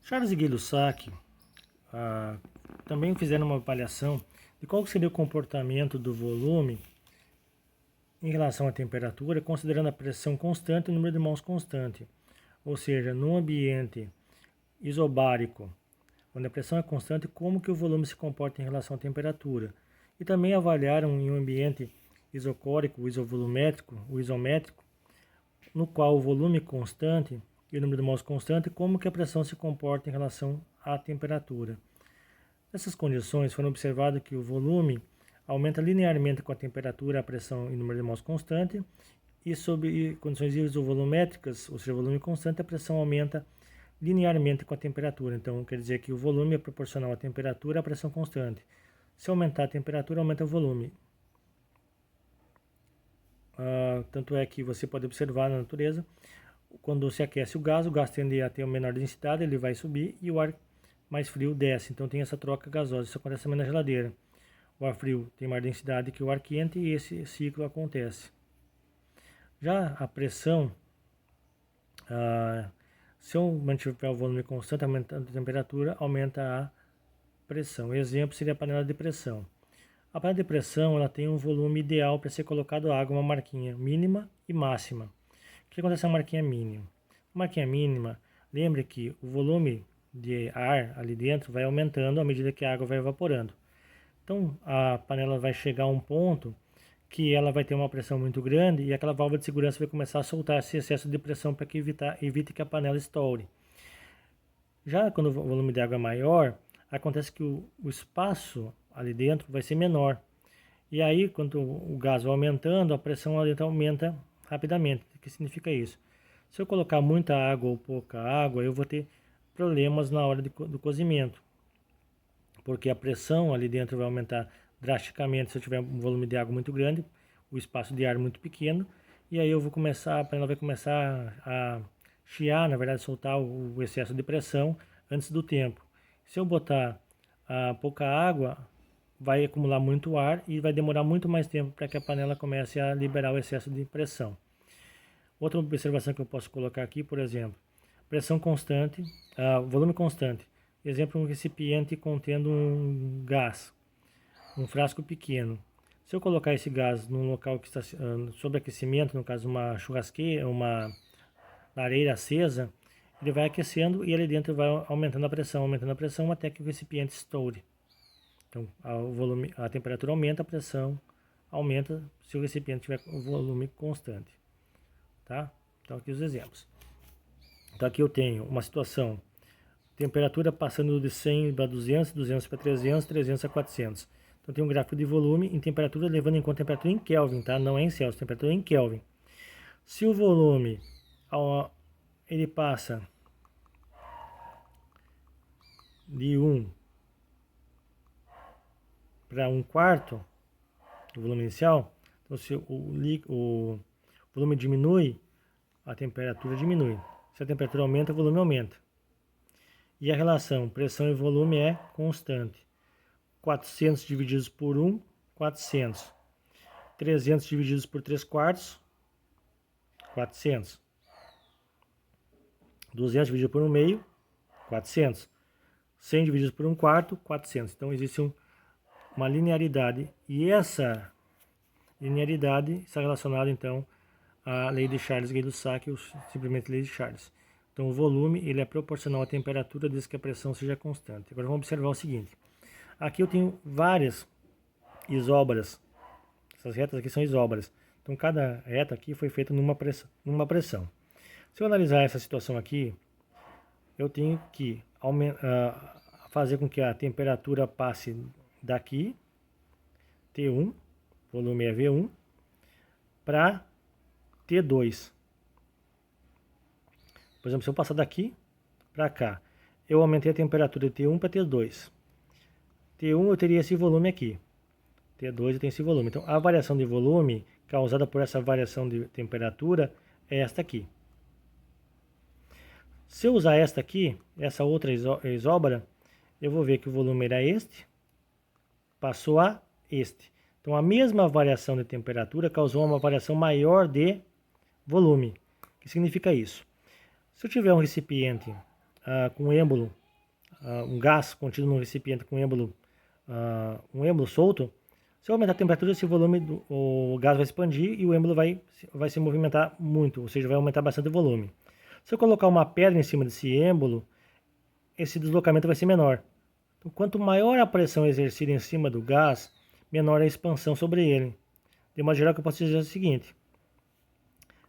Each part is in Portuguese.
Charles e Gay-Lussac também fizeram uma avaliação de qual seria o comportamento do volume em relação à temperatura, considerando a pressão constante e o número de mols constante. Ou seja, num ambiente isobárico, onde a pressão é constante, como que o volume se comporta em relação à temperatura. E também avaliaram em um ambiente isocórico, isovolumétrico, o isométrico, no qual o volume é constante e o número de mols constante, como que a pressão se comporta em relação à temperatura. Nessas condições, foram observado que o volume aumenta linearmente com a temperatura, a pressão e o número de mols constante, e sob condições isovolumétricas, ou seja, volume constante, a pressão aumenta linearmente com a temperatura. Então, quer dizer que o volume é proporcional à temperatura, à pressão constante. Se aumentar a temperatura, aumenta o volume. Tanto é que você pode observar na natureza, quando se aquece o gás tende a ter uma menor densidade, ele vai subir, e o ar mais frio desce. Então tem essa troca gasosa. Isso acontece também na geladeira. O ar frio tem maior densidade que o ar quente e esse ciclo acontece. Já a pressão, se eu mantiver o volume constante, aumentando a temperatura, aumenta a pressão. O exemplo seria a panela de pressão. A panela de pressão ela tem um volume ideal para ser colocado água, uma marquinha mínima e máxima. O que acontece na marquinha mínima? A marquinha mínima, lembre que o volume de ar ali dentro vai aumentando à medida que a água vai evaporando. Então a panela vai chegar a um ponto que ela vai ter uma pressão muito grande e aquela válvula de segurança vai começar a soltar esse excesso de pressão para que evite que a panela estoure. Já quando o volume de água é maior, acontece que o espaço ali dentro vai ser menor. E aí, quando o gás vai aumentando, a pressão ali dentro aumenta rapidamente. O que significa isso? Se eu colocar muita água ou pouca água, eu vou ter problemas na hora do cozimento. Porque a pressão ali dentro vai aumentar drasticamente se eu tiver um volume de água muito grande, o espaço de ar muito pequeno, e aí a panela vai começar a chiar, na verdade soltar o excesso de pressão antes do tempo. Se eu botar pouca água, vai acumular muito ar e vai demorar muito mais tempo para que a panela comece a liberar o excesso de pressão. Outra observação que eu posso colocar aqui, por exemplo, pressão constante, volume constante. Exemplo, um recipiente contendo um gás, um frasco pequeno. Se eu colocar esse gás num local que está sob aquecimento, no caso uma churrasqueira, uma lareira acesa, ele vai aquecendo e ali dentro vai aumentando a pressão até que o recipiente estoure. Então a temperatura aumenta, a pressão aumenta se o recipiente tiver o volume constante. Tá? Então aqui os exemplos. Então aqui eu tenho uma situação, temperatura passando de 100 para 200, 200 para 300, 300 a 400. Então tem um gráfico de volume em temperatura, levando em conta a temperatura em Kelvin, tá? Não é em Celsius, temperatura em Kelvin. Se o volume ele passa de 1 para 1/4 do volume inicial, então se o volume diminui, a temperatura diminui. Se a temperatura aumenta, o volume aumenta. E a relação pressão e volume é constante. 400 divididos por 1, 400. 300 divididos por 3/4, 400. 200 dividido por 1/2, 400. 100 dividido por 1/4, 400. Então existe uma linearidade. E essa linearidade está relacionada então à lei de Charles Gay-Lussac, ou simplesmente lei de Charles. Então o volume ele é proporcional à temperatura desde que a pressão seja constante. Agora vamos observar o seguinte. Aqui eu tenho várias isóbaras. Essas retas aqui são isóbaras. Então cada reta aqui foi feita numa pressão. Se eu analisar essa situação aqui, eu tenho que fazer com que a temperatura passe daqui, T1, volume é V1, para T2. Por exemplo, se eu passar daqui para cá, eu aumentei a temperatura de T1 para T2. T1 eu teria esse volume aqui. T2 eu tenho esse volume. Então, a variação de volume causada por essa variação de temperatura é esta aqui. Se eu usar esta aqui, essa outra isóbara, eu vou ver que o volume era este, passou a este. Então, a mesma variação de temperatura causou uma variação maior de volume. O que significa isso? Se eu tiver um recipiente com êmbolo um gás contido num recipiente com um êmbolo solto, se eu aumentar a temperatura, esse volume o gás vai expandir e o êmbolo vai se movimentar muito, ou seja, vai aumentar bastante o volume. Se eu colocar uma pedra em cima desse êmbolo, esse deslocamento vai ser menor. Então, quanto maior a pressão exercida em cima do gás, menor a expansão sobre ele. De modo geral, o que eu posso dizer é o seguinte: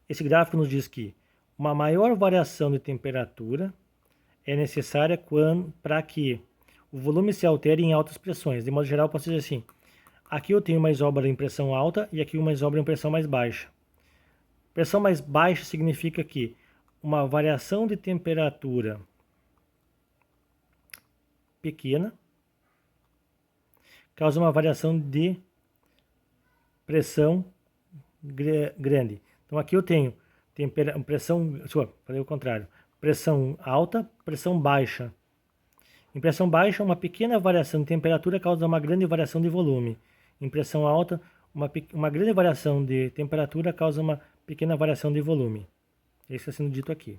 esse gráfico nos diz que uma maior variação de temperatura é necessária para que o volume se altere em altas pressões. De modo geral, eu posso dizer assim: aqui eu tenho uma isobra em pressão alta e aqui uma isobra em pressão mais baixa. Pressão mais baixa significa que uma variação de temperatura pequena causa uma variação de pressão grande. Então aqui eu tenho pressão, falei o contrário, pressão alta, pressão baixa. Em pressão baixa, uma pequena variação de temperatura causa uma grande variação de volume. Em pressão alta, uma grande variação de temperatura causa uma pequena variação de volume. Isso está sendo dito aqui.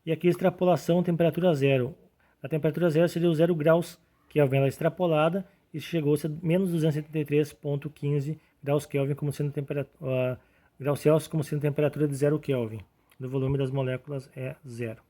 E aqui extrapolação temperatura zero. A temperatura zero seria o 0 graus, que é a vela extrapolada, e chegou-se a menos 273,15 graus Kelvin como sendo graus Celsius como sendo temperatura de 0 Kelvin. O volume das moléculas é zero.